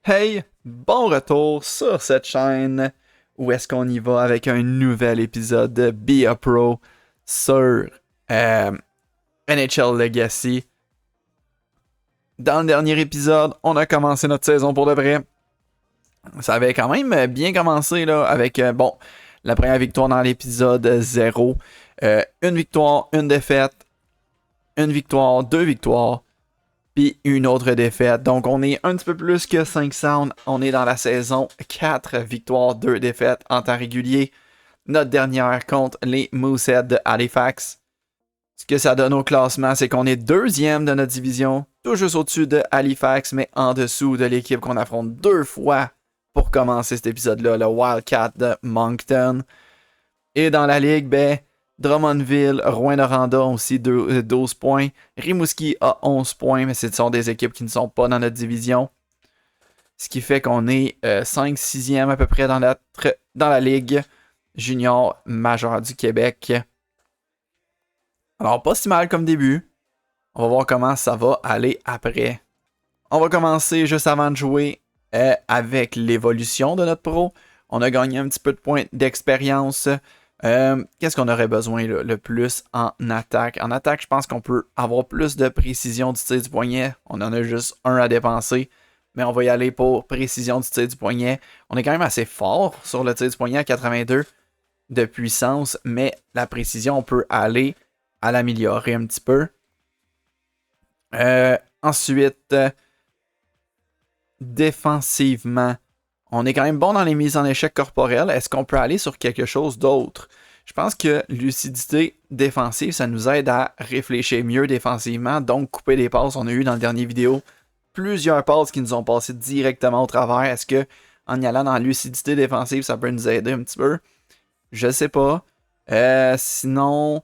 Hey, bon retour sur cette chaîne où est-ce qu'on y va avec un nouvel épisode de Be a Pro sur NHL Legacy. Dans le dernier épisode, on a commencé notre saison pour de vrai. Ça avait quand même bien commencé là avec la première victoire dans l'épisode 0. Une victoire, une défaite, une victoire, deux victoires. Puis une autre défaite. Donc on est un petit peu plus que 500. On est dans la saison 4 victoires, 2 défaites en temps régulier. Notre dernière contre les Moosehead de Halifax. Ce que ça donne au classement, c'est qu'on est deuxième de notre division. Tout juste au-dessus de Halifax, mais en dessous de l'équipe qu'on affronte deux fois pour commencer cet épisode-là, le Wildcat de Moncton. Et dans la ligue, Drummondville, Rouyn-Noranda ont aussi 12 points. Rimouski a 11 points, mais ce sont des équipes qui ne sont pas dans notre division. Ce qui fait qu'on est 5-6e à peu près dans la ligue junior majeure du Québec. Alors, pas si mal comme début. On va voir comment ça va aller après. On va commencer juste avant de jouer avec l'évolution de notre pro. On a gagné un petit peu de points d'expérience. Qu'est-ce qu'on aurait besoin là, le plus en attaque? En attaque, je pense qu'on peut avoir plus de précision du tir du poignet. On en a juste un à dépenser. Mais on va y aller pour précision du tir du poignet. On est quand même assez fort sur le tir du poignet à 82 de puissance. Mais la précision, on peut aller à l'améliorer un petit peu. Ensuite, défensivement, on est quand même bon dans les mises en échec corporelles. Est-ce qu'on peut aller sur quelque chose d'autre? Je pense que lucidité défensive, ça nous aide à réfléchir mieux défensivement. Donc, couper des passes. On a eu dans la dernière vidéo plusieurs passes qui nous ont passé directement au travers. Est-ce que en y allant dans la lucidité défensive, ça peut nous aider un petit peu? Je sais pas. Sinon,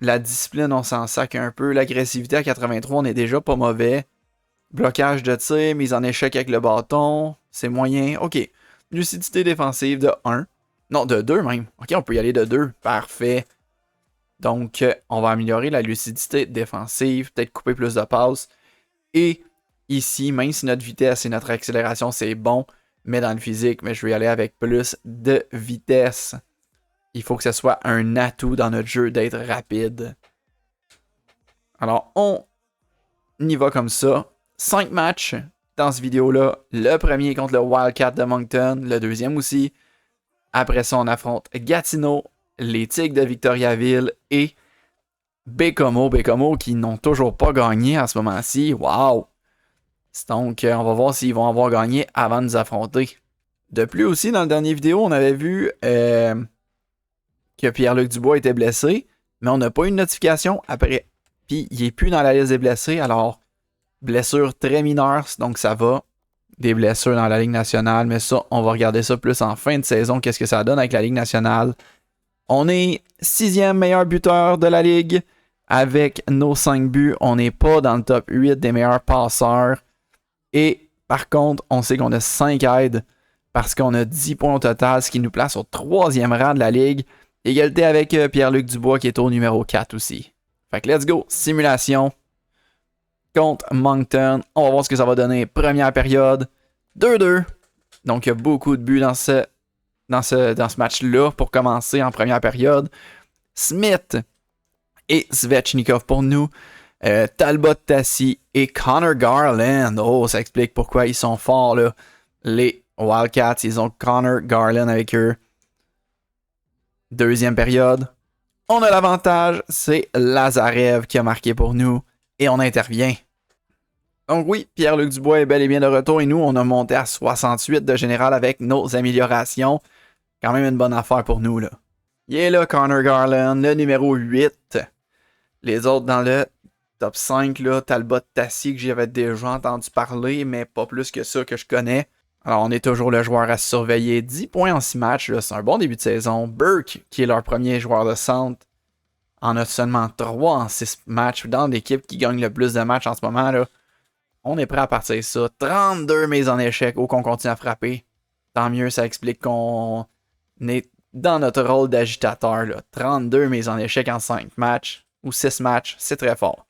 la discipline, on s'en sac un peu. L'agressivité à 83, on est déjà pas mauvais. Blocage de tir, mise en échec avec le bâton, c'est moyen. Ok. Lucidité défensive de 1. Non, de 2 même. Ok, on peut y aller de 2. Parfait. Donc, on va améliorer la lucidité défensive, peut-être couper plus de passes. Et ici, même si notre vitesse et notre accélération, c'est bon, mais dans le physique, mais je vais y aller avec plus de vitesse. Il faut que ce soit un atout dans notre jeu d'être rapide. Alors, on y va comme ça. 5 matchs dans cette vidéo-là. Le premier contre le Wildcat de Moncton, le deuxième aussi. Après ça, on affronte Gatineau, les Tigres de Victoriaville et Bécomo. Bécomo qui n'ont toujours pas gagné à ce moment-ci. Wow! Donc, on va voir s'ils vont avoir gagné avant de nous affronter. De plus aussi, dans la dernière vidéo, on avait vu que Pierre-Luc Dubois était blessé, mais on n'a pas eu de notification après. Puis, il n'est plus dans la liste des blessés, alors blessures très mineures, donc ça va. Des blessures dans la Ligue nationale, mais ça, on va regarder ça plus en fin de saison. Qu'est-ce que ça donne avec la Ligue nationale? On est 6e meilleur buteur de la Ligue. Avec nos 5 buts, on n'est pas dans le top 8 des meilleurs passeurs. Et par contre, on sait qu'on a 5 aides parce qu'on a 10 points au total, ce qui nous place au 3e rang de la Ligue. Égalité avec Pierre-Luc Dubois qui est au numéro 4 aussi. Fait que let's go, simulation contre Moncton. On va voir ce que ça va donner. Première période, 2-2. Donc, il y a beaucoup de buts dans ce match-là pour commencer en première période. Smith et Svechnikov pour nous. Talbot Tassi et Connor Garland. Oh, ça explique pourquoi ils sont forts, là. Les Wildcats, ils ont Connor Garland avec eux. Deuxième période. On a l'avantage, c'est Lazarev qui a marqué pour nous. Et on intervient. Donc oui, Pierre-Luc Dubois est bel et bien de retour et nous, on a monté à 68 de général avec nos améliorations. Quand même une bonne affaire pour nous, là. Il est là, Connor Garland, le numéro 8. Les autres dans le top 5, là, Talbot Tassi, que j'avais déjà entendu parler, mais pas plus que ça que je connais. Alors, on est toujours le joueur à surveiller. 10 points en 6 matchs, là, c'est un bon début de saison. Burke, qui est leur premier joueur de centre, en a seulement 3 en 6 matchs. Dans l'équipe qui gagne le plus de matchs en ce moment, là, on est prêt à partir ça. 32 mises en échec, qu'on continue à frapper. Tant mieux, ça explique qu'on est dans notre rôle d'agitateur. Là. 32 mises en échec en 5 matchs ou 6 matchs, c'est très fort.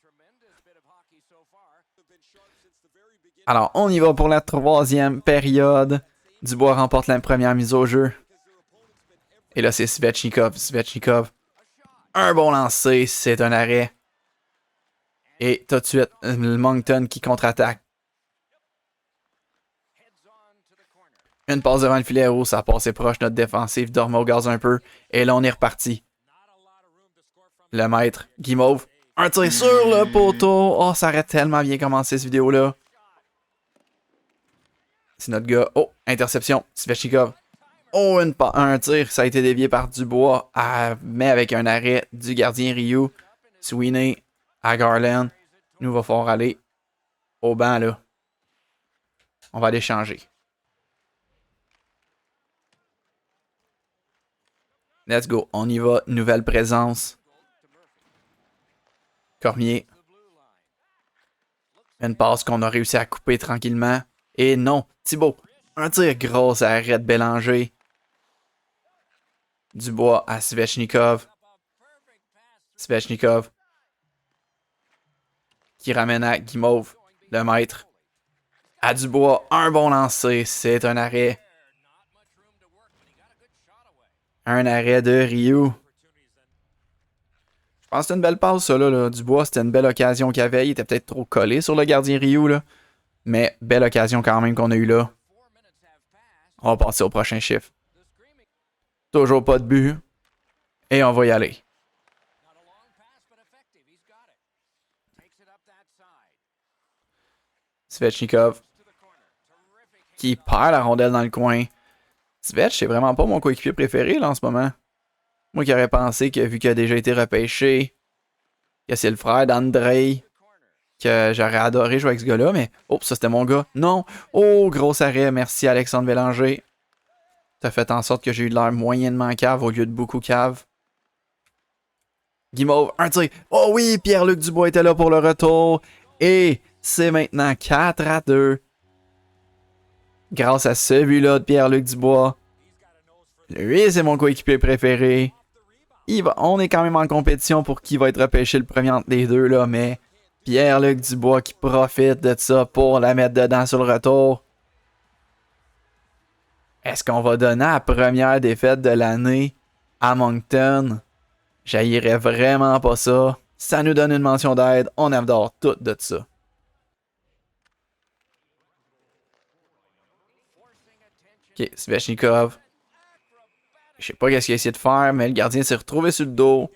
Alors, on y va pour la 3e période. Dubois remporte la première mise au jeu. Et là, c'est Svechnikov. Svechnikov. Un bon lancer, c'est un arrêt. Et tout de suite, le Moncton qui contre-attaque. Une passe devant le filet haut, ça a passé proche. Notre défensive dormait au gaz un peu. Et là, on est reparti. Le maître, Guimauve. Un tir sur le poteau. Oh, ça aurait tellement bien commencé cette vidéo-là. C'est notre gars. Oh, interception. Svechnikov. Oh, un tir. Ça a été dévié par Dubois. Mais avec un arrêt du gardien Ryu. Sweeney à Garland. Nous va falloir aller au banc, là. On va aller changer. Let's go. On y va. Nouvelle présence. Cormier. Une passe qu'on a réussi à couper tranquillement. Et non, Thibault. Un tir gros arrêt de Bélanger. Dubois à Svechnikov. Svechnikov. Qui ramène à Guimauve, le maître. À Dubois, un bon lancer. C'est un arrêt. Un arrêt de Ryu. Je pense que c'était une belle passe, ça, là. Dubois, c'était une belle occasion qu'il avait. Il était peut-être trop collé sur le gardien Ryu, là. Mais belle occasion quand même qu'on a eu là. On va passer au prochain chiffre. Toujours pas de but. Et on va y aller. Svechnikov. Qui perd la rondelle dans le coin. Svech, c'est vraiment pas mon coéquipier préféré là en ce moment. Moi qui aurais pensé que vu qu'il a déjà été repêché, que c'est le frère d'Andrei, que j'aurais adoré jouer avec ce gars-là, mais oh, ça c'était mon gars. Non! Oh, gros arrêt, merci Alexandre Bélanger. T'as fait en sorte que j'ai eu de l'air moyennement cave au lieu de beaucoup cave. Guimauve, un tir. Oh oui, Pierre-Luc Dubois était là pour le retour. Et c'est maintenant 4-2. Grâce à celui-là de Pierre-Luc Dubois. Lui, c'est mon coéquipier préféré. On est quand même en compétition pour qui va être repêché le premier entre les deux, là, mais Pierre-Luc Dubois qui profite de ça pour la mettre dedans sur le retour. Est-ce qu'on va donner la première défaite de l'année à Moncton? J'haïrais vraiment pas ça. Ça nous donne une mention d'aide. On adore tout de ça. Ok, Svechnikov. Je sais pas qu'est-ce qu'il a essayé de faire, mais le gardien s'est retrouvé sur le dos.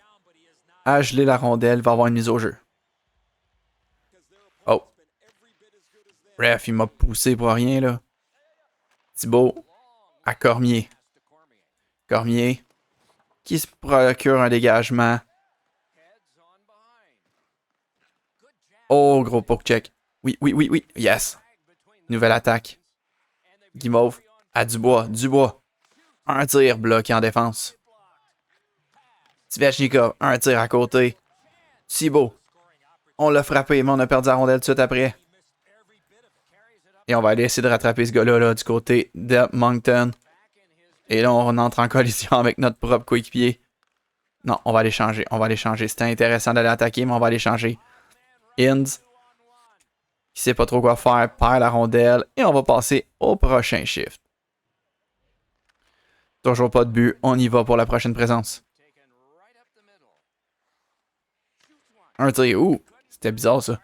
A gelé la rondelle, va avoir une mise au jeu. Oh. Bref, il m'a poussé pour rien, là. Thibault à Cormier. Cormier qui se procure un dégagement. Oh, gros poke check. Oui, oui, oui, oui. Yes. Nouvelle attaque. Guimauve à Dubois. Dubois. Un tir bloqué en défense. Svechnikov. Un tir à côté. Thibault. On l'a frappé, mais on a perdu la rondelle tout de suite après. Et on va aller essayer de rattraper ce gars-là là, du côté de Moncton. Et là, on entre en collision avec notre propre coéquipier. Non, on va aller changer. On va aller changer. C'était intéressant d'aller attaquer, mais on va aller changer. Inds, qui sait pas trop quoi faire, perd la rondelle. Et on va passer au prochain shift. Toujours pas de but. On y va pour la prochaine présence. Un tir. Ouh, c'était bizarre ça.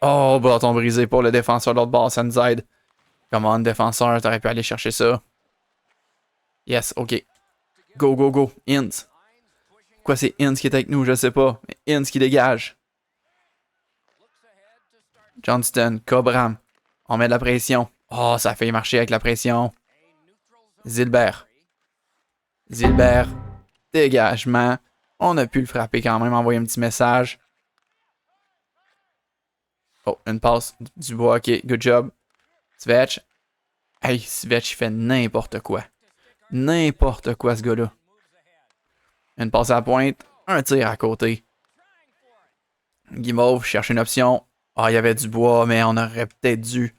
Oh, bâton brisé pour le défenseur de l'autre bord, ça nous aide. Comment, défenseur, t'aurais pu aller chercher ça. Yes, ok. Go, go, go. Inns. Pourquoi c'est Inns qui est avec nous, je sais pas. Mais Inns qui dégage. Johnston, Cobram. On met de la pression. Oh, ça a failli marcher avec la pression. Zilbert. Zilbert. Dégagement. On a pu le frapper quand même, envoyer un petit message. Oh, une passe. Dubois, ok, good job. Svech. Hey, Svech, il fait n'importe quoi. N'importe quoi, ce gars-là. Une passe à la pointe. Un tir à côté. Guimauve cherche une option. Ah, il y avait Dubois, mais on aurait peut-être dû.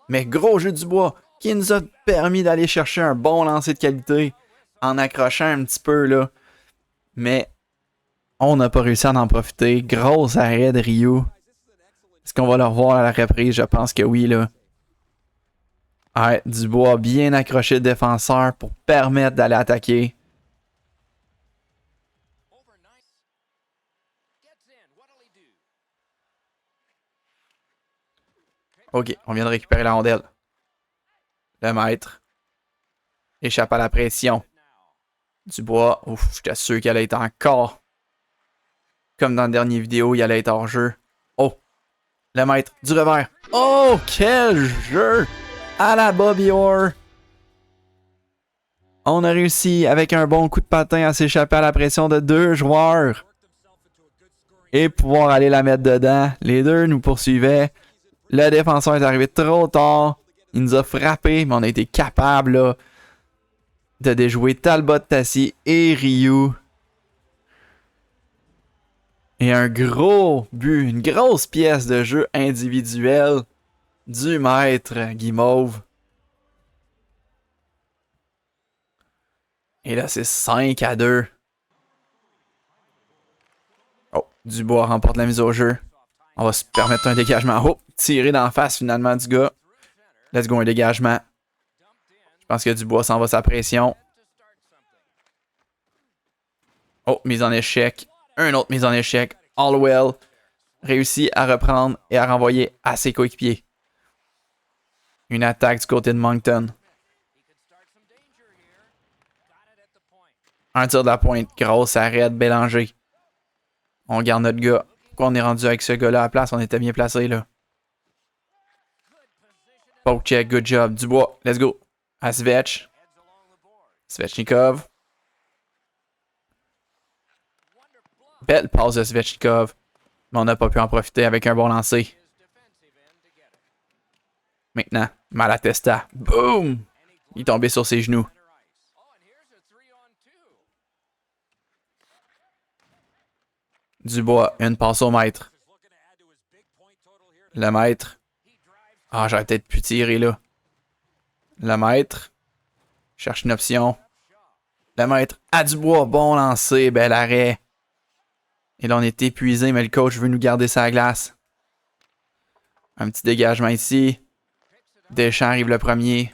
Mais gros jeu de Dubois qui nous a permis d'aller chercher un bon lancer de qualité en accrochant un petit peu, là. Mais On n'a pas réussi à en profiter. Gros arrêt de Ryu. Est-ce qu'on va le revoir à la reprise? Je pense que oui, là. Ouais, Dubois bien accroché le défenseur pour permettre d'aller attaquer. Ok, on vient de récupérer la rondelle. Le maître. Échappe à la pression. Dubois, ouf, j'étais sûr qu'il allait être encore. Comme dans la dernière vidéo, il allait être hors jeu. Oh, le maître du revers. Oh, quel jeu! À la Bobby Orr. On a réussi avec un bon coup de patin à s'échapper à la pression de 2 joueurs. Et pouvoir aller la mettre dedans. Les deux nous poursuivaient. Le défenseur est arrivé trop tard. Il nous a frappé, mais on a été capable là, de déjouer Talbot Tassi et Ryu. Et un gros but, une grosse pièce de jeu individuelle du maître Guimauve. Et là, c'est 5-2. Oh, Dubois remporte la mise au jeu. On va se permettre un dégagement. Oh, tiré d'en face finalement du gars. Let's go, un dégagement. Je pense que Dubois s'en va sa pression. Oh, mise en échec. Un autre mise en échec. Allwell réussit à reprendre et à renvoyer à ses coéquipiers. Une attaque du côté de Moncton. Un tir de la pointe. Grosse arrêt de Bélanger. On garde notre gars. Pourquoi on est rendu avec ce gars-là à la place? On était bien placé là. Poke check, good job. Dubois, let's go. À Svech. Svechnikov. Belle passe de Svechnikov. Mais on n'a pas pu en profiter avec un bon lancer. Maintenant, Malatesta. Boom! Il est tombé sur ses genoux. Dubois, une passe au maître. Le maître. Ah, j'aurais peut-être pu tirer là. Le maître. Cherche une option. Le maître à Dubois. Bon lancer, bel arrêt. Et là, on est épuisé, mais le coach veut nous garder sa glace. Un petit dégagement ici. Deschamps arrive le premier.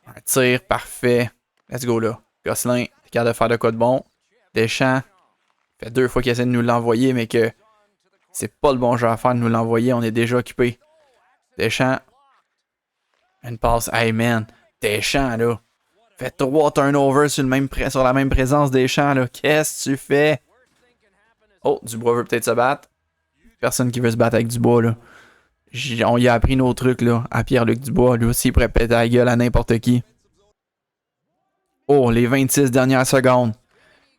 Un tir, parfait. Let's go là. Gosselin, t'es capable de faire de quoi de bon. Deschamps. Fait 2 fois qu'il essaie de nous l'envoyer, mais que c'est pas le bon jeu à faire de nous l'envoyer. On est déjà occupé. Deschamps. Une passe. Hey man. Deschamps là. Fait 3 turnovers sur la même présence Deschamps là. Qu'est-ce que tu fais? Oh, Dubois veut peut-être se battre. Personne qui veut se battre avec Dubois là. On y a appris nos trucs là. À Pierre-Luc Dubois. Lui aussi il pourrait péter la gueule à n'importe qui. Oh, les 26 dernières secondes.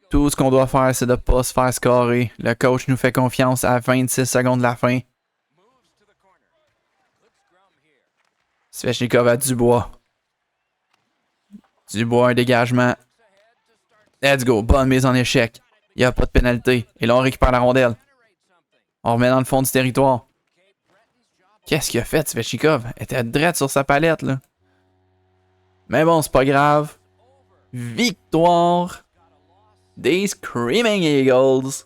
Tout ce qu'on doit faire, c'est de ne pas se faire scorer. Le coach nous fait confiance à 26 secondes de la fin. Svechnikov à Dubois. Dubois, un dégagement. Let's go. Bonne mise en échec. Il n'y a pas de pénalité. Et là, on récupère la rondelle. On remet dans le fond du territoire. Qu'est-ce qu'il a fait, Svechnikov? Il était drette sur sa palette, là. Mais bon, c'est pas grave. Victoire des Screaming Eagles.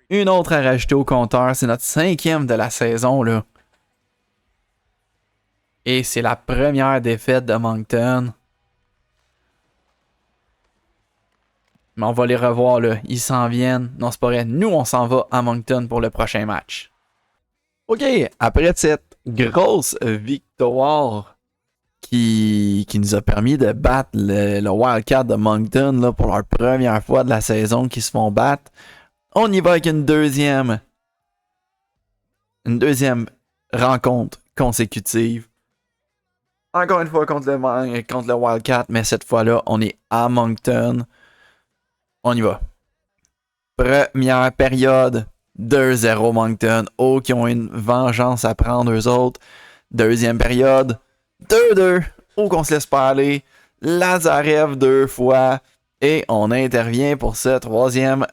Une autre à rajouter au compteur. C'est notre 5e de la saison, là. Et c'est la première défaite de Moncton. Mais on va les revoir, là. Ils s'en viennent. Non, c'est pas vrai. Nous, on s'en va à Moncton pour le prochain match. OK, après cette grosse victoire qui nous a permis de battre le Wildcat de Moncton là, pour leur première fois de la saison qu'ils se font battre, on y va avec une deuxième rencontre consécutive. Encore une fois contre le Wildcat, mais cette fois-là, on est à Moncton. On y va. Première période, 2-0 Moncton. Oh, qui ont une vengeance à prendre eux autres. Deuxième période, 2-2. Oh, qu'on se laisse pas aller. Lazarev 2 fois. Et on intervient pour ce troisième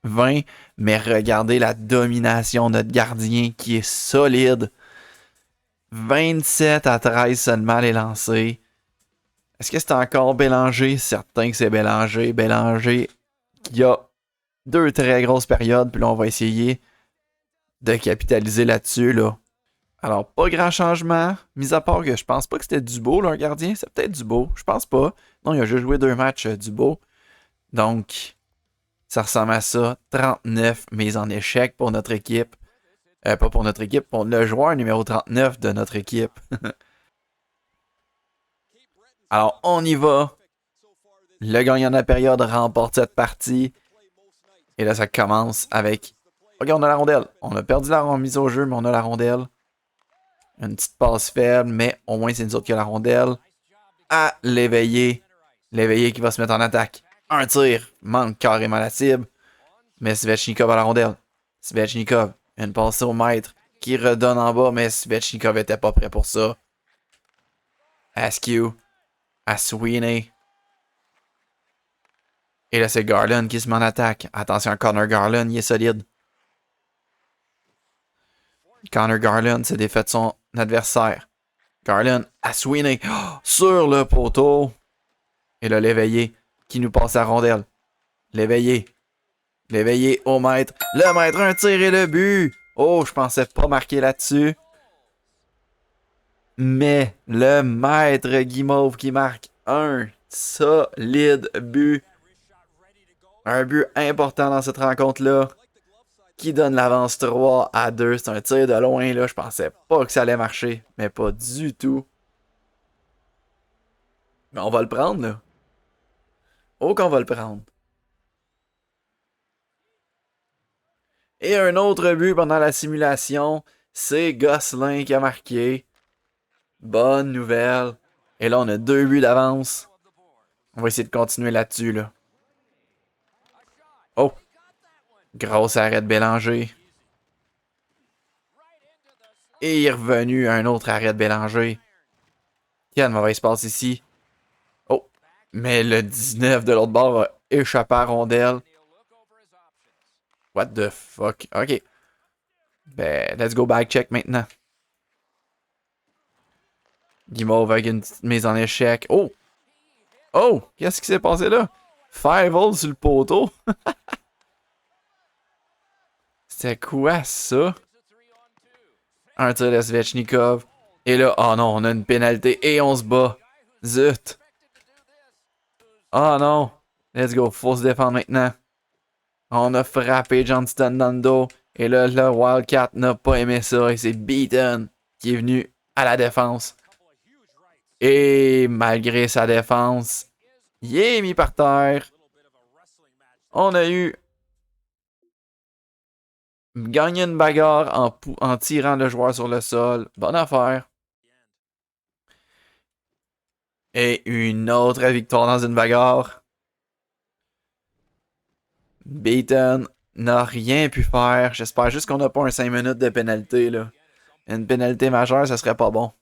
20. Mais regardez la domination de notre gardien qui est solide. 27-13 seulement les lancers. Est-ce que c'est encore Bélanger? Certain que c'est Bélanger. Bélanger qu'il y a 2 très grosses périodes, puis là, on va essayer de capitaliser là-dessus, là. Alors, pas grand changement, mis à part que je pense pas que c'était Dubo, leur gardien. C'est peut-être Dubo, je pense pas. Non, il a juste joué 2 matchs, Dubo. Donc, ça ressemble à ça. 39 mises en échec pour notre équipe. Pas pour notre équipe, pour le joueur numéro 39 de notre équipe. Alors, on y va. Le gagnant de la période remporte cette partie. Et là, ça commence avec... Ok, on a la rondelle. On a perdu la mise au jeu, mais on a la rondelle. Une petite passe faible, mais au moins c'est nous autres qui a la rondelle. À l'éveillé. L'éveillé qui va se mettre en attaque. Un tir. Manque carrément la cible. Mais Svechnikov a la rondelle. Svechnikov. Une passe au maître qui redonne en bas, mais Svechnikov était pas prêt pour ça. Askew. À Sweeney. Et là, c'est Garland qui se met en attaque. Attention, Connor Garland, il est solide. Connor Garland s'est défait de son adversaire. Garland à Sweeney. Oh, sur le poteau. Et là, l'éveillé qui nous passe la rondelle. L'éveillé. L'éveillé au maître. Le maître, un tir et le but. Oh, je pensais pas marquer là-dessus. Mais le maître Guimauve qui marque un solide but. Un but important dans cette rencontre-là. Qui donne l'avance 3-2. C'est un tir de loin, là. Je pensais pas que ça allait marcher. Mais pas du tout. Mais on va le prendre, là. Oh, qu'on va le prendre. Et un autre but pendant la simulation. C'est Gosselin qui a marqué. Bonne nouvelle. Et là, on a 2 buts d'avance. On va essayer de continuer là-dessus, là. Oh! Gros arrêt de Bélanger. Et il est revenu un autre arrêt de Bélanger. Quel mauvais espace ici. Oh! Mais le 19 de l'autre bord a échappé à rondelle. What the fuck? Ok. Ben, let's go back check maintenant. Guimauve avec une petite mise en échec. Oh! Oh! Qu'est-ce qui s'est passé là? Five-hole sur le poteau. C'était quoi ça? Un tir de Svechnikov. Et là, oh non, on a une pénalité et on se bat. Zut! Oh non! Let's go, faut se défendre maintenant. On a frappé Johnston dans le dos. Et là, le Wildcat n'a pas aimé ça. Et c'est Beaton qui est venu à la défense. Et malgré sa défense, il est mis par terre. On a eu gagné une bagarre en tirant le joueur sur le sol. Bonne affaire. Et une autre victoire dans une bagarre. Beaton n'a rien pu faire. J'espère juste qu'on n'a pas un 5 minutes de pénalité, là. Une pénalité majeure, ça serait pas bon.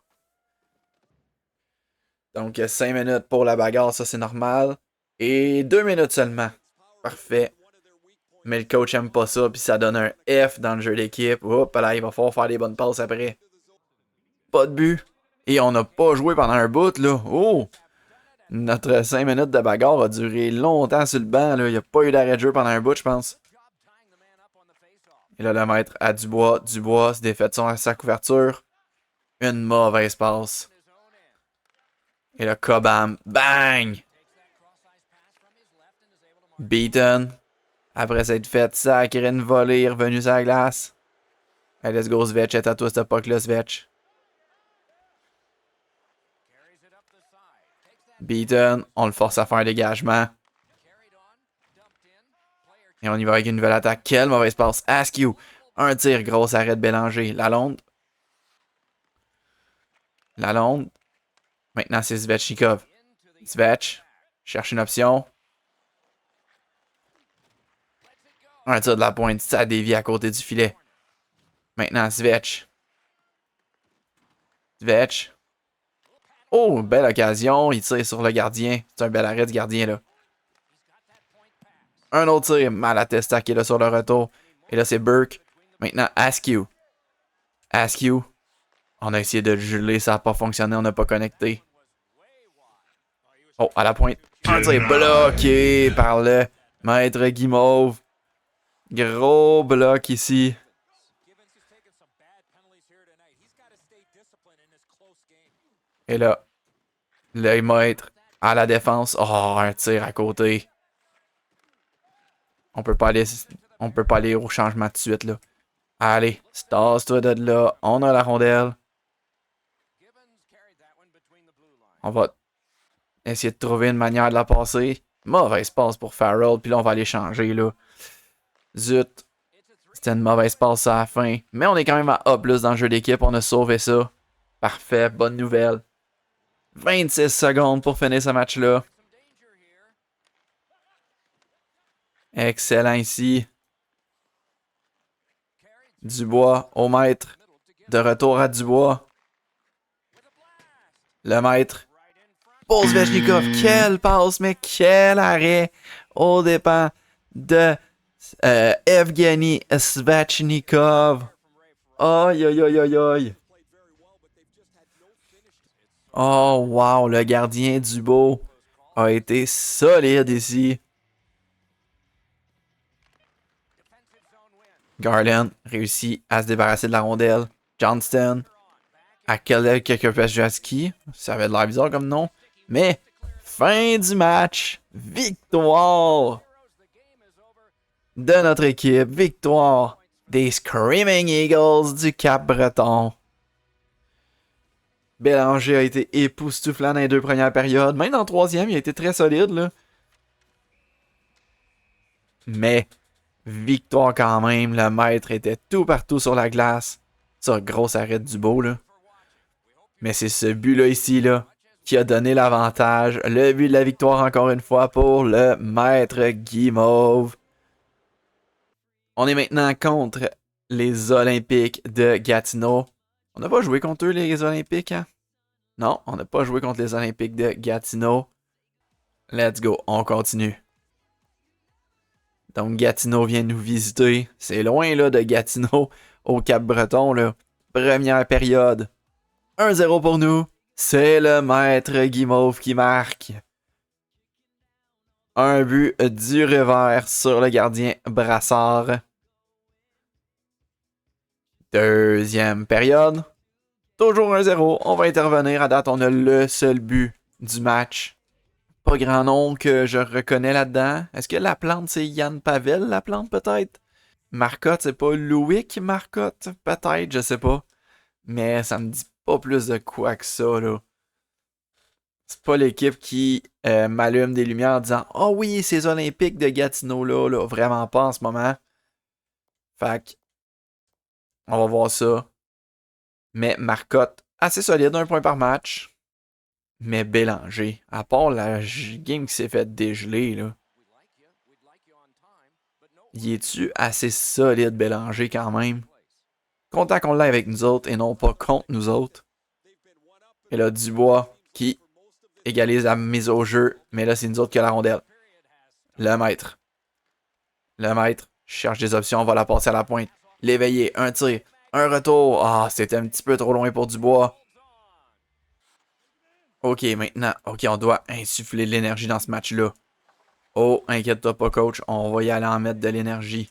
Donc 5 minutes pour la bagarre, ça c'est normal. Et 2 minutes seulement. Parfait. Mais le coach aime pas ça, puis ça donne un F dans le jeu d'équipe. Hop là, il va falloir faire des bonnes passes après. Pas de but. Et on n'a pas joué pendant un bout, là. Oh! Notre 5 minutes de bagarre a duré longtemps sur le banc, là. Il n'y a pas eu d'arrêt de jeu pendant un bout, je pense. Et là, le maître à Dubois. Dubois se défait de sa couverture. Une mauvaise passe. Et là, Cobham. Bang! Beaton. Après s'être fait sacrer une volée, revenu sur la glace. Hey, let's go, Svech. C'est à toi, cette puck-là, Svech. Beaton. On le force à faire un dégagement. Et on y va avec une nouvelle attaque. Quelle mauvaise passe. Askew. Un tir, gros arrêt de Bélanger. Lalonde. Lalonde. Maintenant, c'est Svechnikov. Svech. Cherche une option. Un tir de la pointe. Ça dévie à côté du filet. Maintenant, Svech. Svech. Oh, belle occasion. Il tire sur le gardien. C'est un bel arrêt du gardien, là. Un autre tir. Malatesta qui est là sur le retour. Et là, c'est Burke. Maintenant, Askew. Askew. On a essayé de le geler. Ça n'a pas fonctionné. On n'a pas connecté. Oh, à la pointe. Un tir bloqué par le Maître Guimauve. Gros bloc ici. Et là, le maître à la défense. Oh, un tir à côté. On peut pas aller au changement tout de suite, là. Allez, tasse-toi de là. On a la rondelle. On va essayer de trouver une manière de la passer. Mauvaise passe pour Farrell. Puis là, on va aller changer, là. Zut. C'était une mauvaise passe à la fin. Mais on est quand même à A+ dans le jeu d'équipe. On a sauvé ça. Parfait. Bonne nouvelle. 26 secondes pour finir ce match-là. Excellent ici. Dubois au maître. De retour à Dubois. Le maître. Pose Svechnikov. Quelle passe, mais quel arrêt aux dépens de Evgeny Svechnikov. Aïe, aïe, aïe, aïe, aïe. Oh, wow. Le gardien Dubois a été solide ici. Garland réussit à se débarrasser de la rondelle. Johnston à quelques Pajewski. Ça avait de l'air bizarre comme nom. Mais fin du match. Victoire de notre équipe. Victoire des Screaming Eagles du Cap-Breton. Bélanger a été époustouflant dans les 2 premières périodes. Même dans la 3e, il a été très solide, là. Mais victoire quand même. Le maître était tout partout sur la glace. Ça, grosse arrêt du beau, là. Mais c'est ce but-là ici, là, qui a donné l'avantage. Le but de la victoire, encore une fois, pour le maître Guimauve. On est maintenant contre les Olympiques de Gatineau. On n'a pas joué contre eux, les Olympiques, hein? Non, on n'a pas joué contre les Olympiques de Gatineau. Let's go, on continue. Donc, Gatineau vient nous visiter. C'est loin, là, de Gatineau au Cap-Breton, là. Première période. 1-0 pour nous. C'est le maître Guimauve qui marque. Un but du revers sur le gardien Brassard. Deuxième période. Toujours 1-0. On va intervenir. À date, on a le seul but du match. Pas grand nom que je reconnais là-dedans. Est-ce que Laplante, c'est Yann Pavel, Laplante, peut-être? Marcotte, c'est pas Loïc Marcotte? Peut-être, je sais pas. Mais ça me dit pas plus de quoi que ça, là. C'est pas l'équipe qui m'allume des lumières en disant « Oh oui, ces Olympiques de Gatineau-là, là, vraiment pas en ce moment. » Fait que, on va voir ça. Mais Marcotte, assez solide, 1 point par match. Mais Bélanger, à part la game qui s'est fait dégeler, là. Y est-tu assez solide, Bélanger, quand même? Content qu'on l'ait avec nous autres et non pas contre nous autres. Et là, Dubois qui égalise la mise au jeu. Mais là, c'est nous autres qui a la rondelle. Le maître. Le maître cherche des options, on va la passer à la pointe. L'éveiller, un tir, un retour. Ah, c'était un petit peu trop loin pour Dubois. Ok, maintenant, ok, on doit insuffler de l'énergie dans ce match-là. Oh, inquiète-toi pas, coach, on va y aller en mettre de l'énergie.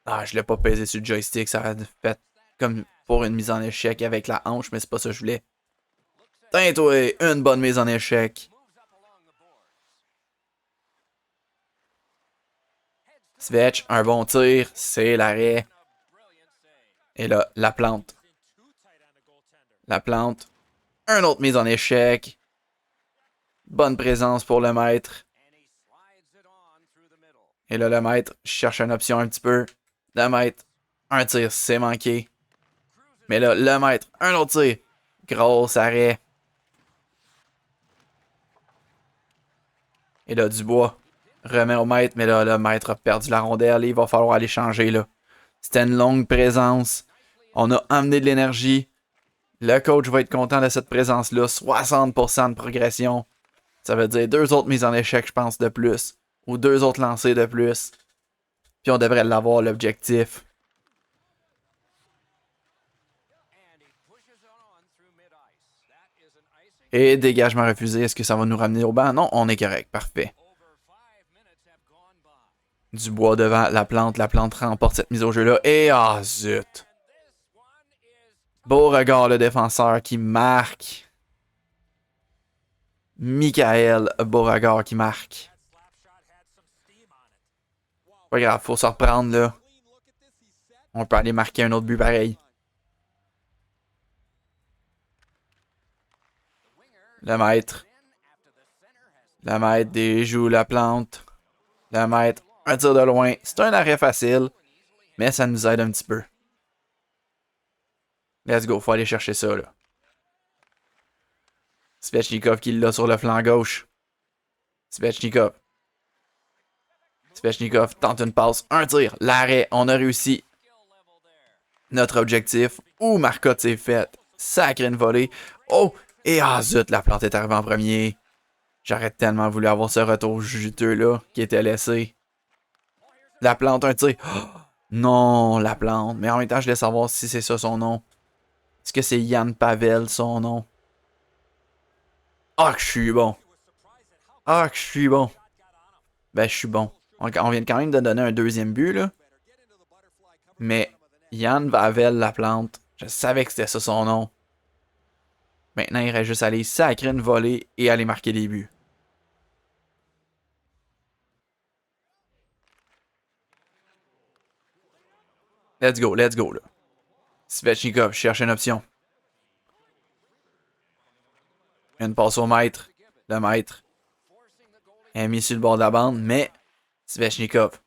Ah, je l'ai pas pesé sur le joystick, ça a fait comme pour une mise en échec avec la hanche, mais c'est pas ça que je voulais. Tiens-toi, une bonne mise en échec. Svetch, un bon tir, c'est l'arrêt. Et là, la plante. La plante. Un autre mise en échec. Bonne présence pour le maître. Et là, le maître cherche une option un petit peu. Le maître, un tir, c'est manqué. Mais là, le maître, un autre tir. Gros arrêt. Et là, Dubois remet au maître. Mais là, le maître a perdu la rondelle. Il va falloir aller changer, là. C'était une longue présence. On a amené de l'énergie. Le coach va être content de cette présence-là. 60% de progression. Ça veut dire 2 autres mises en échec, je pense, de plus. Ou 2 autres lancers de plus. Puis on devrait l'avoir, l'objectif. Et dégagement refusé. Est-ce que ça va nous ramener au banc? Non, on est correct. Parfait. Dubois devant la plante remporte cette mise au jeu-là. Et ah zut! Beau regard le défenseur qui marque. Michael Beauregard qui marque. Pas grave, faut se reprendre là. On peut aller marquer un autre but pareil. Le maître. Le maître déjoue la plante. Le maître, un tir de loin. C'est un arrêt facile, mais ça nous aide un petit peu. Let's go, faut aller chercher ça là. Svechnikov qui l'a sur le flanc gauche. Svechnikov. Svechnikov tente une passe, un tir, l'arrêt, on a réussi notre objectif. Ouh, Marcotte s'est faite. Sacré une volée. Oh, et ah zut, la plante est arrivée en premier. J'aurais tellement voulu avoir ce retour juteux là qui était laissé. La plante, un tir. Oh, non, la plante. Mais en même temps, je voulais savoir si c'est ça son nom. Est-ce que c'est Yann Pavel son nom? Ah, que je suis bon. Ah, que je suis bon. Ben, je suis bon. On vient quand même de donner un deuxième but, là. Mais Yann Pavel, la plante, je savais que c'était ça son nom. Maintenant, il reste juste aller sacrer une volée et aller marquer des buts. Let's go, là. Svechnikov cherche une option. Une passe au maître. Le maître est mis sur le bord de la bande, mais Svechnikov.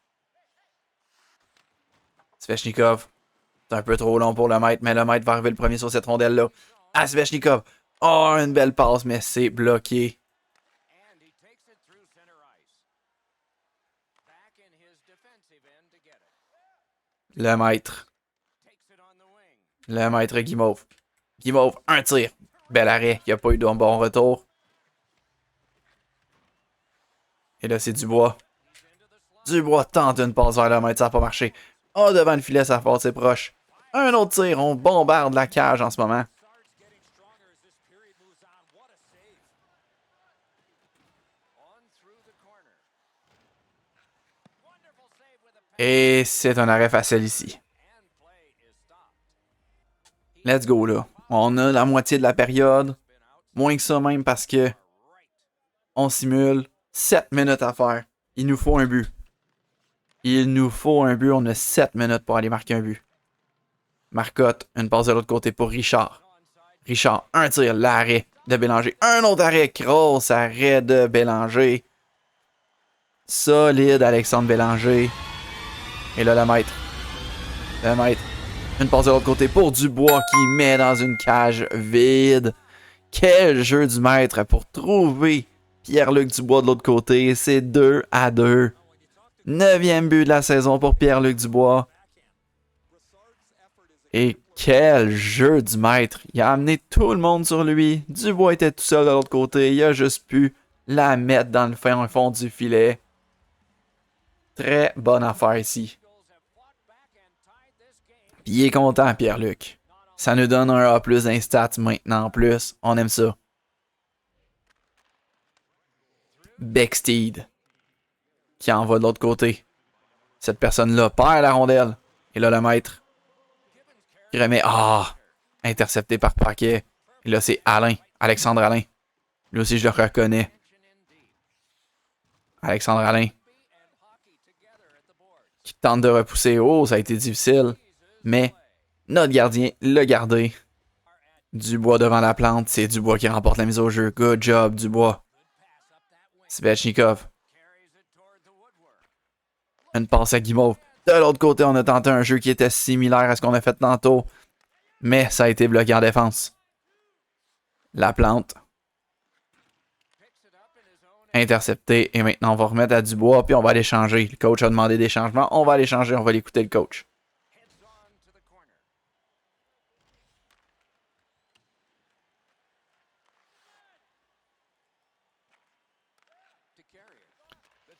Svechnikov. C'est un peu trop long pour le maître, mais le maître va arriver le premier sur cette rondelle-là. Ah, Svechnikov. Oh, une belle passe, mais c'est bloqué. Le maître. Le maître Guimauve. Guimauve, un tir. Bel arrêt. Il n'y a pas eu de bon retour. Et là, c'est Dubois. Dubois tente une passe vers le maître, ça n'a pas marché. Oh, devant le filet, ça passe, c'est proche. Un autre tir, on bombarde la cage en ce moment. Et c'est un arrêt facile ici. Let's go là. On a la moitié de la période. Moins que ça même parce que on simule 7 minutes à faire. Il nous faut un but. Il nous faut un but. On a 7 minutes pour aller marquer un but. Marcotte, une passe de l'autre côté pour Richard. Richard, un tir, l'arrêt de Bélanger. Un autre arrêt, grosse arrêt de Bélanger. Solide Alexandre Bélanger. Et là, le maître. Le maître. Une passe de l'autre côté pour Dubois qui met dans une cage vide. Quel jeu du maître pour trouver Pierre-Luc Dubois de l'autre côté. C'est 2-2. 9e but de la saison pour Pierre-Luc Dubois. Et quel jeu du maître. Il a amené tout le monde sur lui. Dubois était tout seul de l'autre côté. Il a juste pu la mettre dans le fond du filet. Très bonne affaire ici. Puis il est content, Pierre-Luc. Ça nous donne un A+ d'instats maintenant en plus. On aime ça. Bexteed. Qui envoie de l'autre côté. Cette personne-là perd la rondelle. Et là, le maître. Qui remet. Ah! Intercepté par Paquet. Et là, c'est Alain. Alexandre Alain. Lui aussi, je le reconnais. Alexandre Alain. Qui tente de repousser. Oh, ça a été difficile. Mais notre gardien l'a gardé. Dubois devant la plante. C'est Dubois qui remporte la mise au jeu. Good job, Dubois. Svechnikov. Une passe à Guimauve. De l'autre côté, on a tenté un jeu qui était similaire à ce qu'on a fait tantôt. Mais ça a été bloqué en défense. La plante. Intercepté. Et maintenant, on va remettre à Dubois. Puis on va aller changer. Le coach a demandé des changements. On va aller changer. On va aller écouter le coach.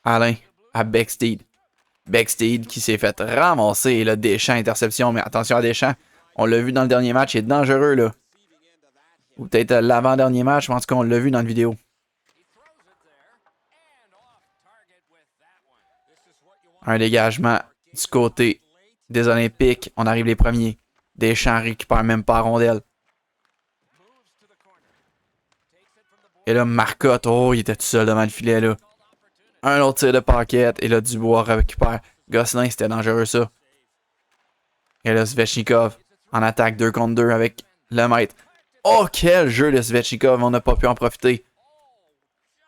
Alain à Bexteed. Bexteed qui s'est fait ramasser. Et là, Deschamps, interception. Mais attention à Deschamps. On l'a vu dans le dernier match. Il est dangereux, là. Ou peut-être l'avant-dernier match. En tout cas, on l'a vu dans la vidéo. Un dégagement du côté des Olympiques. On arrive les premiers. Deschamps récupère même pas la rondelle. Et là, Marcotte, oh, il était tout seul devant le filet, là. Un autre tir de paquette. Et là, Dubois récupère. Gosselin, c'était dangereux, ça. Et là, Svechnikov en attaque 2 contre 2 avec le maître. Oh, quel jeu de Svechnikov. On n'a pas pu en profiter.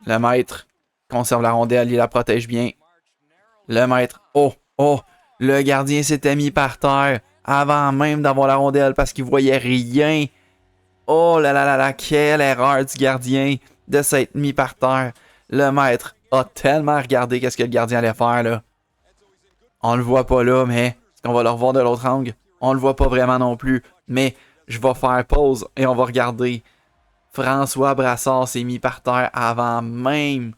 Le maître conserve la rondelle. Il la protège bien. Le maître. Oh, oh. Le gardien s'était mis par terre avant même d'avoir la rondelle parce qu'il voyait rien. Oh là là là là, quelle erreur du gardien de s'être mis par terre. Le maître a tellement regardé qu'est-ce que le gardien allait faire là. On le voit pas là, mais est-ce qu'on va le revoir de l'autre angle? On le voit pas vraiment non plus, mais je vais faire pause et on va regarder. François Brassard s'est mis par terre avant même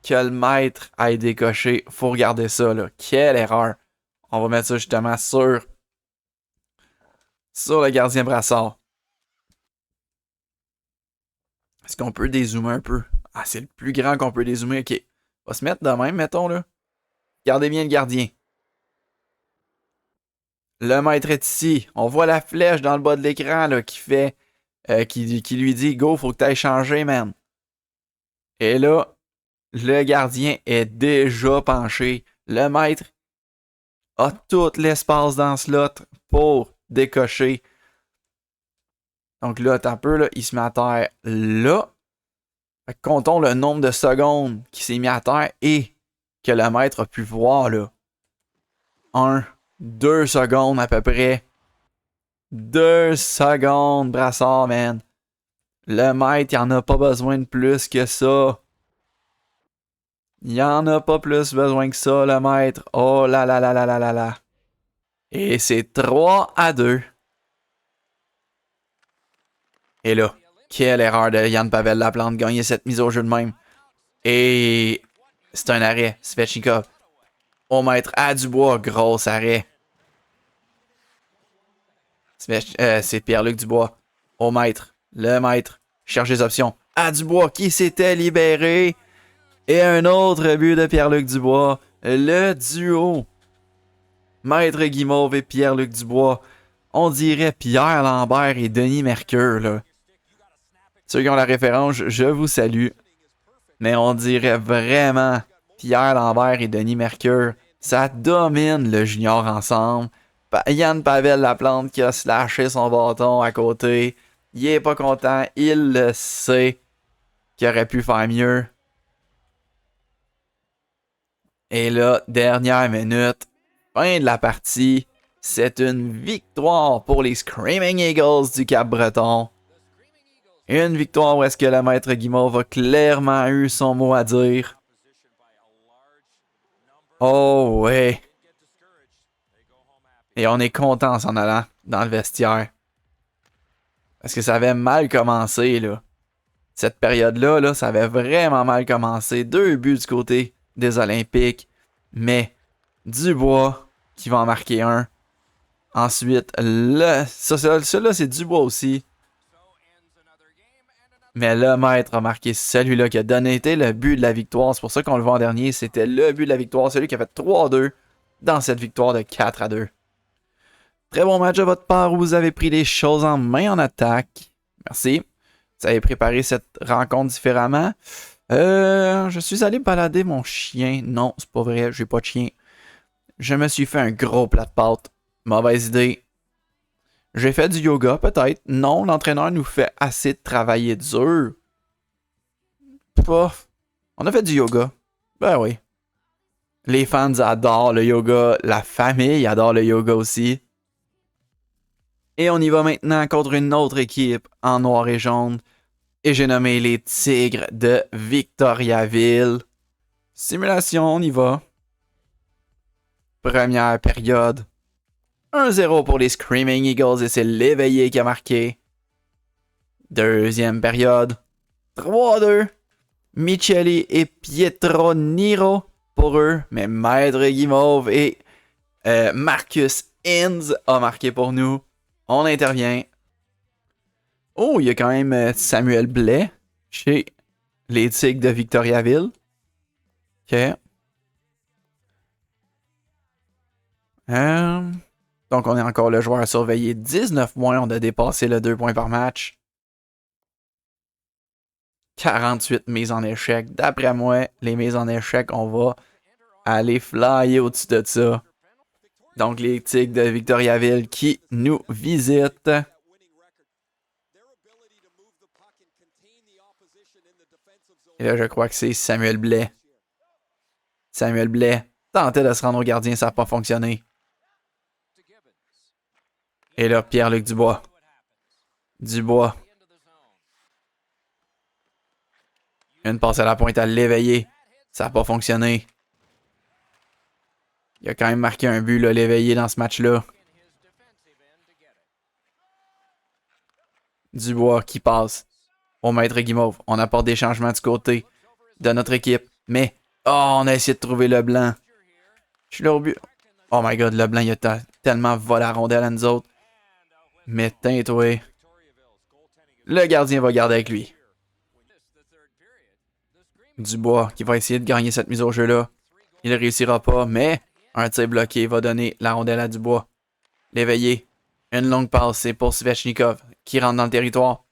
que le maître aille décoché. Faut regarder ça là. Quelle erreur. On va mettre ça justement sur le gardien Brassard. Est-ce qu'on peut dézoomer un peu? Ah, c'est le plus grand qu'on peut dézoomer. Ok. On va se mettre de même, mettons, là. Regardez bien le gardien. Le maître est ici. On voit la flèche dans le bas de l'écran, là, qui fait... qui lui dit, go, faut que t'ailles changer, man. Et là, le gardien est déjà penché. Le maître a tout l'espace dans ce slot pour décocher. Donc là, attends un peu, là, il se met à terre là. Fait que comptons le nombre de secondes qu'il s'est mis à terre et que le maître a pu voir, là. 2 secondes à peu près. 2 secondes, Brassard, man. Le maître, il en a pas besoin de plus que ça. Il en a pas plus besoin que ça, le maître. Oh là là là là là là là. Et c'est 3-2. Et là, quelle erreur de Yann Pavel Laplante de gagner cette mise au jeu de même. Et c'est un arrêt. Svechnikov. Au maître à Dubois. Gros arrêt. C'est Pierre-Luc Dubois. Au maître. Le maître. Cherche les options. À Dubois qui s'était libéré. Et un autre but de Pierre-Luc Dubois. Le duo. Maître Guimauve et Pierre-Luc Dubois. On dirait Pierre Lambert et Denis Mercure, là. Ceux qui ont la référence, je vous salue. Mais on dirait vraiment Pierre Lambert et Denis Mercure. Ça domine le junior ensemble. Yann Pavel Laplante qui a slashé son bâton à côté. Il est pas content. Il le sait qu'il aurait pu faire mieux. Et là, dernière minute. Fin de la partie. C'est une victoire pour les Screaming Eagles du Cap-Breton. Une victoire où est-ce que le maître Guimauve a clairement eu son mot à dire. Oh ouais. Et on est content en s'en allant dans le vestiaire. Parce que ça avait mal commencé, là. Cette période-là, là, ça avait vraiment mal commencé. 2 buts du côté des Olympiques. Mais Dubois qui va en marquer un. Ensuite, là, c'est Dubois aussi. Mais le maître a marqué celui-là qui a donné le but de la victoire. C'est pour ça qu'on le voit en dernier. C'était le but de la victoire. Celui qui a fait 3-2 dans cette victoire de 4-2. Très bon match de votre part où vous avez pris les choses en main en attaque. Merci. Vous avez préparé cette rencontre différemment. Je suis allé balader mon chien. Non, c'est pas vrai. J'ai pas de chien. Je me suis fait un gros plat de pâtes. Mauvaise idée. J'ai fait du yoga, peut-être. Non, l'entraîneur nous fait assez de travailler dur. Pof. On a fait du yoga. Ben oui. Les fans adorent le yoga. La famille adore le yoga aussi. Et on y va maintenant contre une autre équipe en noir et jaune. Et j'ai nommé les Tigres de Victoriaville. Simulation, on y va. Première période. 1-0 pour les Screaming Eagles et c'est l'éveillé qui a marqué. Deuxième période. 3-2. Micheli et Pietro Niro pour eux. Mais Maître Guimauve et Marcus Inns a marqué pour nous. On intervient. Oh, il y a quand même Samuel Blais chez les Tigres de Victoriaville. Ok. Donc, on est encore le joueur surveillé. 19 points, on a dépassé le 2 points par match. 48 mises en échec. D'après moi, les mises en échec, on va aller flyer au-dessus de ça. Donc, les Tigres de Victoriaville qui nous visitent. Et là, je crois que c'est Samuel Blais. Samuel Blais tentait de se rendre au gardien, ça n'a pas fonctionné. Et là, Pierre-Luc Dubois. Dubois. Une passe à la pointe à l'éveiller. Ça n'a pas fonctionné. Il a quand même marqué un but, l'éveiller, dans ce match-là. Dubois qui passe au maître Guimauve. On apporte des changements du côté de notre équipe. Mais, oh, on a essayé de trouver Leblanc. Je suis là au but. Oh my god, Leblanc, il a tellement volé la rondelle à nous autres. Mais teint-toi. Le gardien va garder avec lui. Dubois qui va essayer de gagner cette mise au jeu-là. Il ne réussira pas, mais un tir bloqué va donner la rondelle à Dubois. L'éveiller. Une longue passe, c'est pour Svechnikov qui rentre dans le territoire.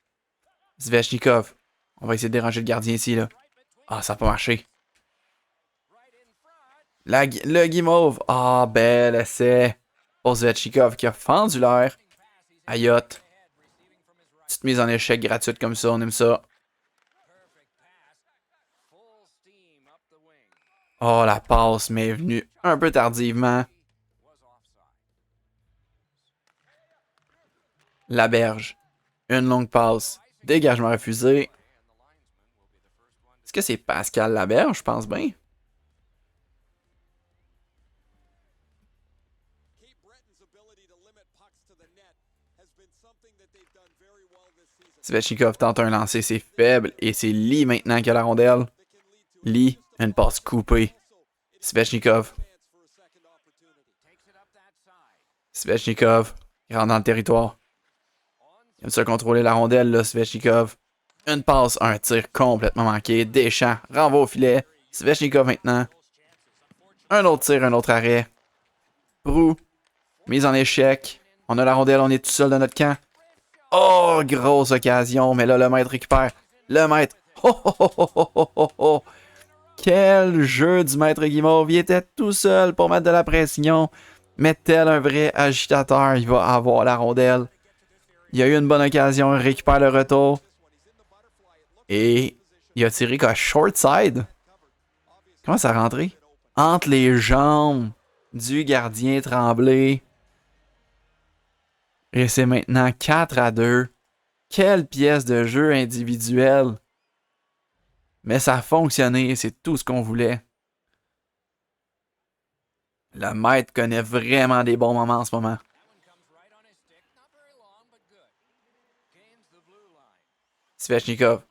Svechnikov. On va essayer de déranger le gardien ici, là. Ah, ça n'a pas marché. Le Guimauve. Ah, bel essai. Pour Svechnikov qui a fendu l'air. Ayotte. Petite mise en échec gratuite comme ça, on aime ça. Oh, la passe m'est venue un peu tardivement. Laberge. Une longue passe. Dégagement refusé. Est-ce que c'est Pascal Laberge, je pense bien? Svechnikov tente un lancer, c'est faible. Et c'est Lee maintenant qui a la rondelle. Lee, une passe coupée. Svechnikov. Svechnikov. Il rentre dans le territoire. Il aime ça contrôler la rondelle, là, Svechnikov. Une passe, un tir complètement manqué. Deschamps, renvoie au filet. Svechnikov maintenant. Un autre tir, un autre arrêt. Brou. Mise en échec. On a la rondelle, on est tout seul dans notre camp. Oh, grosse occasion. Mais là, le maître récupère. Le maître. Oh, oh, oh, oh, oh, oh, oh, oh. Quel jeu du maître Guimauve. Il était tout seul pour mettre de la pression. Mais tel un vrai agitateur, il va avoir la rondelle. Il a eu une bonne occasion, il récupère le retour. Et il a tiré quoi? Short side? Comment ça a rentré? Entre les jambes du gardien Tremblay. Et c'est maintenant 4-2. Quelle pièce de jeu individuelle. Mais ça a fonctionné, c'est tout ce qu'on voulait. Le maître connaît vraiment des bons moments en ce moment. Svechnikov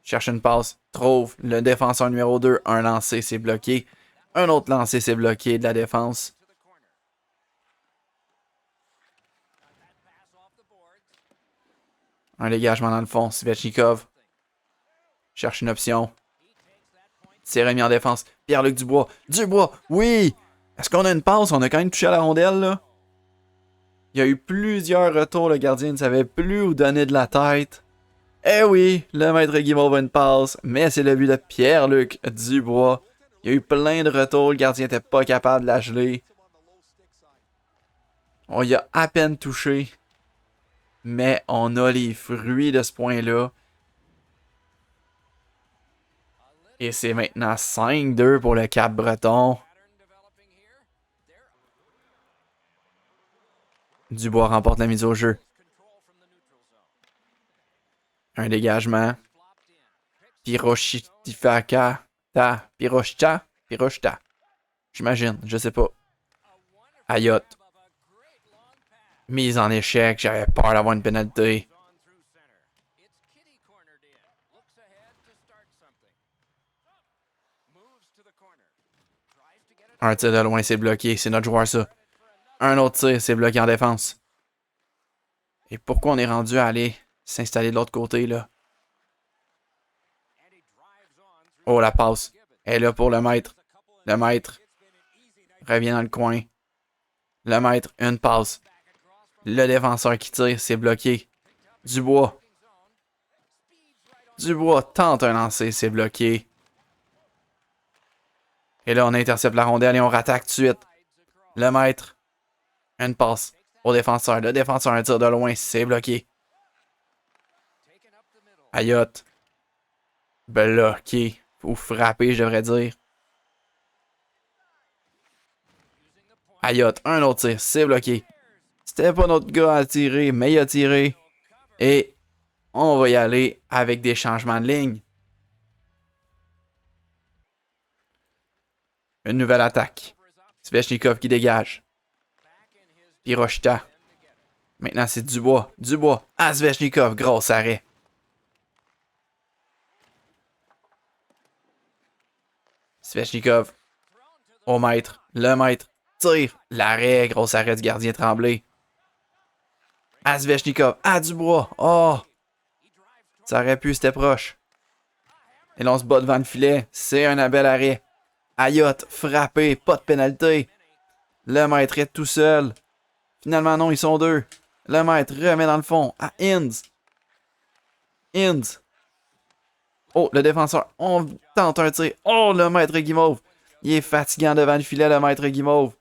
cherche une passe, trouve le défenseur numéro 2, un lancer, c'est bloqué. Un autre lancer, c'est bloqué de la défense. Un dégagement dans le fond, Svechnikov cherche une option. C'est remis en défense. Pierre-Luc Dubois. Dubois, oui! Est-ce qu'on a une passe? On a quand même touché à la rondelle, là. Il y a eu plusieurs retours, le gardien ne savait plus où donner de la tête. Eh oui, le maître Guimauve a une passe, mais c'est le but de Pierre-Luc Dubois. Il y a eu plein de retours, le gardien n'était pas capable de la geler. On y a à peine touché, mais on a les fruits de ce point-là. Et c'est maintenant 5-2 pour le Cap-Breton. Dubois remporte la mise au jeu. Un dégagement. Pirochita. Pirochta. J'imagine, je sais pas. Ayotte. Mise en échec, j'avais peur d'avoir une pénalité. Un tir de loin, c'est bloqué. C'est notre joueur, ça. Un autre tir, c'est bloqué en défense. Et pourquoi on est rendu à aller s'installer de l'autre côté, là? Oh, la passe. Elle est là pour le maître. Le maître revient dans le coin. Le maître, une passe. Le défenseur qui tire, c'est bloqué. Dubois. Dubois tente un lancer, c'est bloqué. Et là, on intercepte la rondelle et on rattaque tout de suite. Le maître. Une passe au défenseur. Le défenseur, un tir de loin, c'est bloqué. Ayotte. Bloqué. Ou frappé, je devrais dire. Ayotte, un autre tir, c'est bloqué. C'était pas notre gars à tirer, mais il a tiré. Et on va y aller avec des changements de ligne. Une nouvelle attaque. Svechnikov qui dégage. Pirochita. Maintenant, c'est Dubois. Dubois à Svechnikov. Gros arrêt. Svechnikov. Au maître. Le maître. Tire. L'arrêt. Gros arrêt du gardien Tremblay. À Svechnikov. À Dubois. Oh! Ça aurait pu, c'était proche. Et là, on se bat devant le filet. C'est un bel arrêt. Ayotte. Frappé. Pas de pénalité. Le maître est tout seul. Finalement, non, ils sont deux. Le maître remet dans le fond à Inns. Inns. Oh, le défenseur. On tente un tir. Oh, le maître Guimauve. Il est fatigant devant le filet, le maître Guimauve.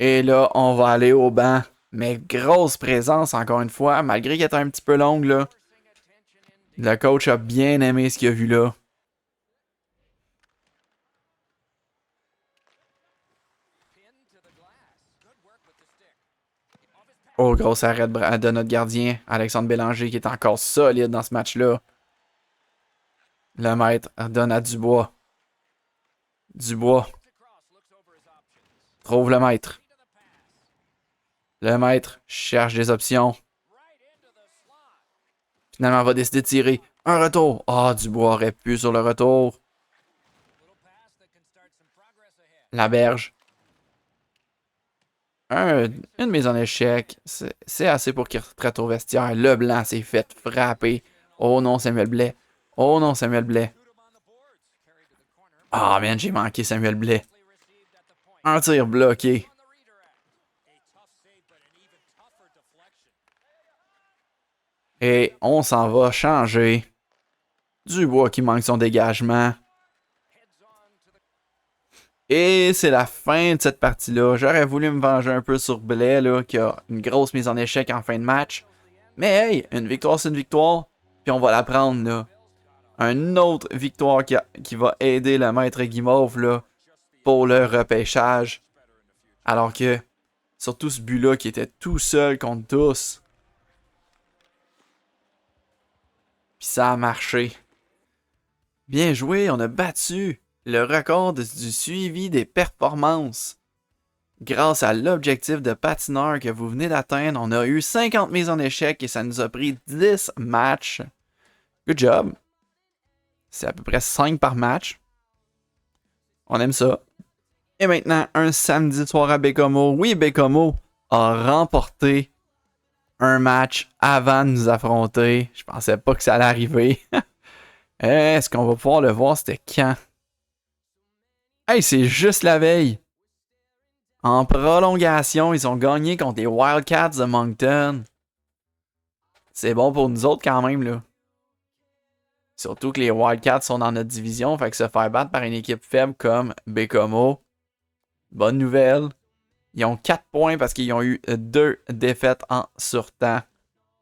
Et là, on va aller au banc. Mais grosse présence, encore une fois, malgré qu'elle était un petit peu longue, là. Le coach a bien aimé ce qu'il a vu là. Oh, gros arrêt de notre gardien, Alexandre Bélanger, qui est encore solide dans ce match-là. Le maître donne à Dubois. Dubois. Trouve le maître. Le maître cherche des options. Finalement, va décider de tirer. Un retour. Ah, Dubois aurait pu sur le retour. La berge. Une mise en échec. C'est assez pour qu'il retraite au vestiaire. Le blanc s'est fait frapper. Oh non, Samuel Blais. Oh non, Samuel Blais. Ah, man, j'ai manqué Samuel Blais. Un tir bloqué. Et on s'en va changer. Dubois qui manque son dégagement. Et c'est la fin de cette partie-là. J'aurais voulu me venger un peu sur Blais, là, qui a une grosse mise en échec en fin de match. Mais hey, une victoire, c'est une victoire. Puis on va la prendre, là. Une autre victoire qui va aider le maître Guimauve, là, pour le repêchage. Alors que, surtout ce but-là, qui était tout seul contre tous. Puis ça a marché. Bien joué, on a battu le record du suivi des performances. Grâce à l'objectif de patineur que vous venez d'atteindre, on a eu 50 mises en échec et ça nous a pris 10 matchs. Good job. C'est à peu près 5 par match. On aime ça. Et maintenant, un samedi soir à Bécomo. Oui, Bécomo a remporté un match avant de nous affronter. Je pensais pas que ça allait arriver. Est-ce qu'on va pouvoir le voir? C'était quand? Hey, c'est juste la veille. En prolongation, ils ont gagné contre les Wildcats de Moncton. C'est bon pour nous autres quand même, là. Surtout que les Wildcats sont dans notre division, fait que se faire battre par une équipe faible comme Bécomo. Bonne nouvelle. Ils ont 4 points parce qu'ils ont eu 2 défaites en surtemps.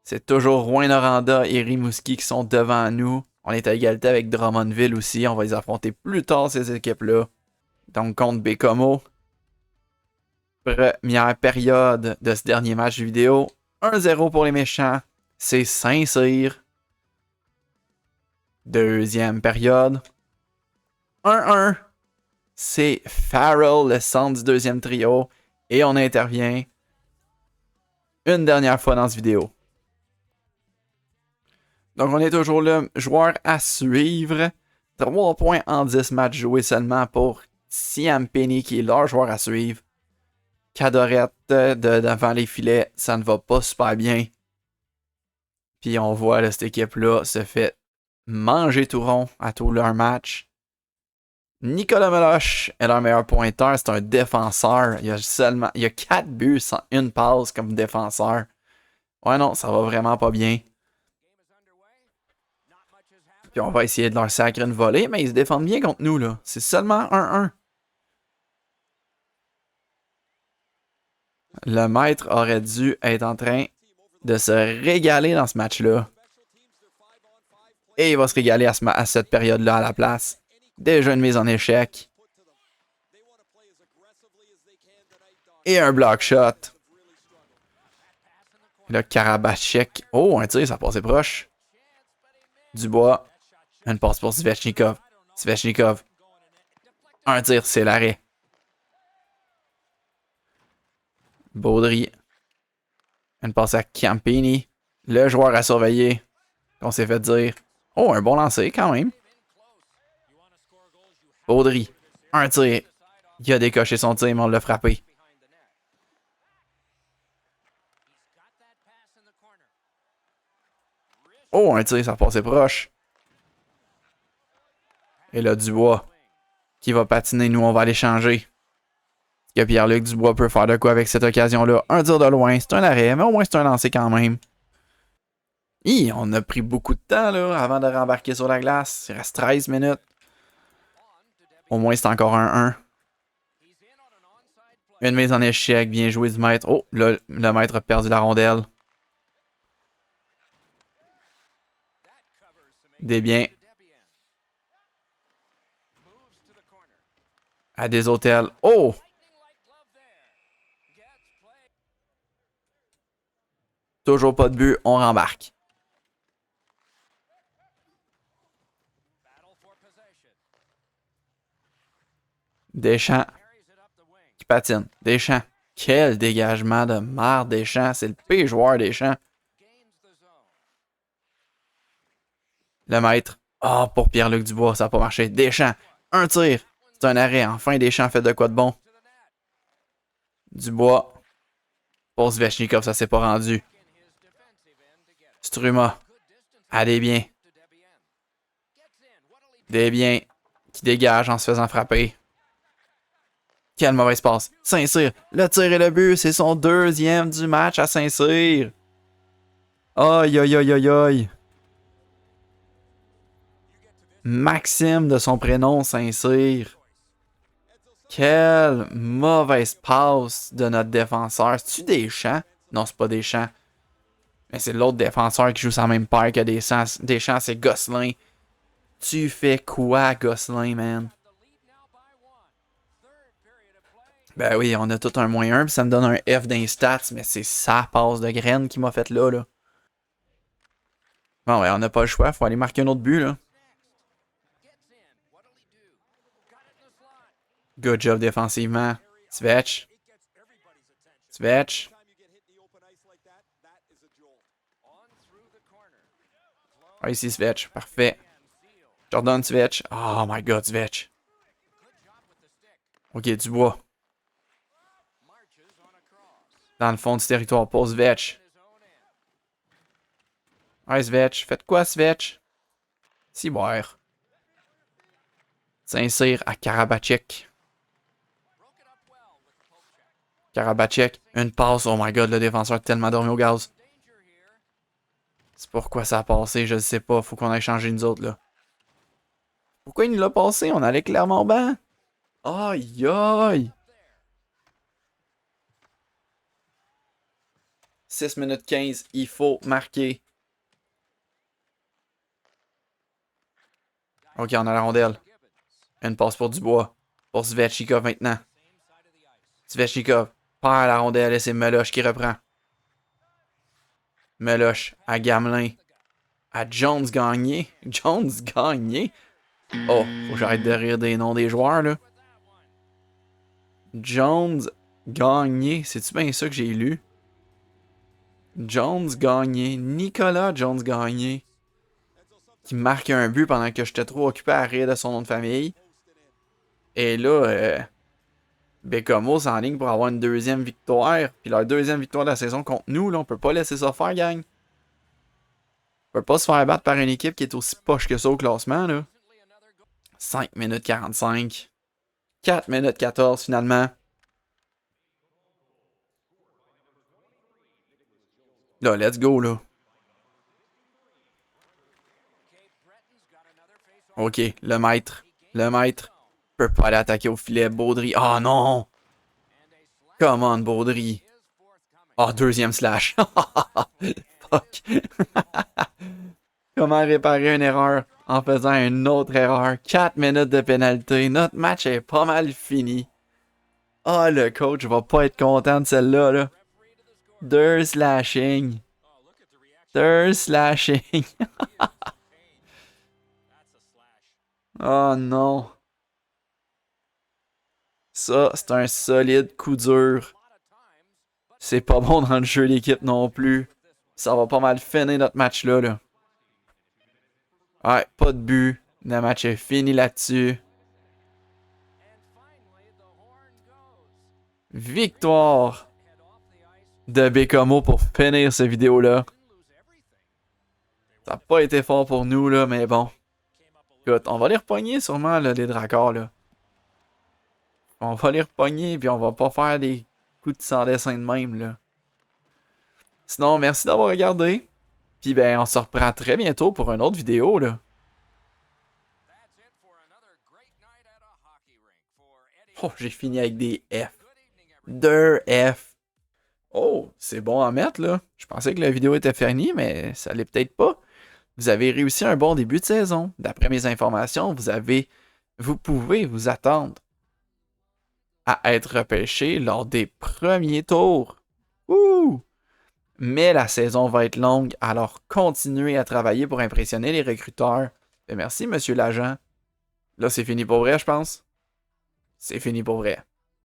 C'est toujours Rouyn-Noranda et Rimouski qui sont devant nous. On est à égalité avec Drummondville aussi. On va les affronter plus tard, ces équipes-là. Donc, contre Bécomo. Première période de ce dernier match vidéo. 1-0 pour les méchants. C'est Saint-Cyr. Deuxième période. 1-1. C'est Farrell, le centre du deuxième trio. Et on intervient une dernière fois dans cette vidéo. Donc, on est toujours le joueur à suivre. 3 points en 10 matchs joués seulement pour Siam Penny, qui est leur joueur à suivre. Cadorette devant les filets, ça ne va pas super bien. Puis on voit là, cette équipe-là se fait manger tout rond à tout leur match. Nicolas Meloche est leur meilleur pointeur. C'est un défenseur. Il y a 4 buts sans une passe comme défenseur. Ouais, non, ça va vraiment pas bien. Puis on va essayer de leur sacrer une volée, mais ils se défendent bien contre nous, là. C'est seulement 1-1. Le maître aurait dû être en train de se régaler dans ce match-là. Et il va se régaler à cette période-là à la place. Déjà une mise en échec. Et un block shot. Le Karabachek. Oh, un tir, ça passait proche. Dubois. Une passe pour Svechnikov. Svechnikov. Un tir, c'est l'arrêt. Baudry. Une passe à Campini. Le joueur à surveiller. Qu'on s'est fait dire. Oh, un bon lancer quand même. Baudry. Un tir. Il a décoché son tir, mais on l'a frappé. Oh, un tir, ça passait proche. Et là, Dubois. Qui va patiner. Nous, on va aller changer. Est-ce que Pierre-Luc Dubois peut faire de quoi avec cette occasion-là? Un tir de loin. C'est un arrêt, mais au moins c'est un lancer quand même. On a pris beaucoup de temps là, avant de rembarquer sur la glace. Il reste 13 minutes. Au moins, c'est encore un 1. Une mise en échec. Bien joué du maître. Oh, là, le maître a perdu la rondelle. Des biens. À des hôtels. Oh! Toujours pas de but. On rembarque. Deschamps. Qui patine. Deschamps. Quel dégagement de merde, Deschamps. C'est le pire joueur, Deschamps. Le maître. Ah, pour Pierre-Luc Dubois, ça n'a pas marché. Deschamps. Un tir. C'est un arrêt. Enfin, Deschamps fait de quoi de bon. Dubois. Pour Svechnikov, ça s'est pas rendu. Struma. À des biens. Des biens qui dégagent en se faisant frapper. Quelle mauvaise passe. Saint-Cyr. Le tir et le but. C'est son deuxième du match à Saint-Cyr. Aïe, aïe, aïe, aïe, aïe. Maxime de son prénom, Saint-Cyr. Quelle mauvaise passe de notre défenseur. C'est-tu Deschamps? Non, c'est pas Deschamps. Mais c'est l'autre défenseur qui joue sur la même paire que Deschamps, c'est Gosselin. Tu fais quoi, Gosselin, man? Ben oui, on a tout un moins 1, puis ça me donne un F d'instats, mais c'est sa passe de graine qui m'a fait là. Bon, ouais, on n'a pas le choix, faut aller marquer un autre but, là. Good job défensivement. Svech. Svech. Ah, ici, Svech. Parfait. Jordan Svech. Oh my god, Svech. Ok, Dubois. Dans le fond du territoire pour Svech. Ouais, Svech. Faites quoi, Svech? Ciboire. Saint-Cyr à Karabachek. Karabachek. Une passe. Oh my god, le défenseur a tellement dormi au gaz. C'est pourquoi ça a passé, je ne sais pas. Faut qu'on aille changer nous autres, là. Pourquoi il nous l'a passé? On allait clairement au banc. Aïe, aïe. 6 minutes 15, il faut marquer. Ok, on a la rondelle. Une passe pour Dubois. Pour Svechnikov maintenant. Svechnikov perd la rondelle et c'est Meloche qui reprend. Meloche à Gamelin. À Jones Gagné. Jones Gagné. Oh, faut que j'arrête de rire des noms des joueurs, là. Jones Gagné. C'est-tu bien ça que j'ai lu? Jones Gagné. Nicolas Jones Gagné. Qui marque un but pendant que j'étais trop occupé à rire de son nom de famille. Et là, Bécomo s'enligne pour avoir une deuxième victoire. Puis leur deuxième victoire de la saison contre nous, là, on peut pas laisser ça faire, gang. On peut pas se faire battre par une équipe qui est aussi poche que ça au classement, là. 5 minutes 45. 4 minutes 14 finalement. Là, let's go, là. OK, le maître. Le maître peut pas aller attaquer au filet. Baudry. Oh non! Come on, Baudry. Oh, deuxième slash. Fuck. Comment réparer une erreur en faisant une autre erreur? 4 minutes de pénalité. Notre match est pas mal fini. Ah, le coach va pas être content de celle-là, là. Deux slashing. Deux slashing. Oh non. Ça, c'est un solide coup dur. C'est pas bon dans le jeu d'équipe non plus. Ça va pas mal finir notre match-là, là. Ouais, pas de but. Le match est fini là-dessus. Victoire de Bécomo pour finir cette vidéo-là. Ça n'a pas été fort pour nous, là, mais bon. Écoute, on va les repogner sûrement, là, les Dracars, là. On va les repogner, puis on va pas faire des coups de sans dessin de même, là. Sinon, merci d'avoir regardé. Puis ben, on se reprend très bientôt pour une autre vidéo, là. Oh, j'ai fini avec des F. 2 F. Oh, c'est bon à mettre, là. Je pensais que la vidéo était finie, mais ça l'est peut-être pas. Vous avez réussi un bon début de saison. D'après mes informations, vous pouvez vous attendre à être repêché lors des premiers tours. Ouh! Mais la saison va être longue, alors continuez à travailler pour impressionner les recruteurs. Et merci, monsieur l'agent. Là, c'est fini pour vrai, je pense. C'est fini pour vrai.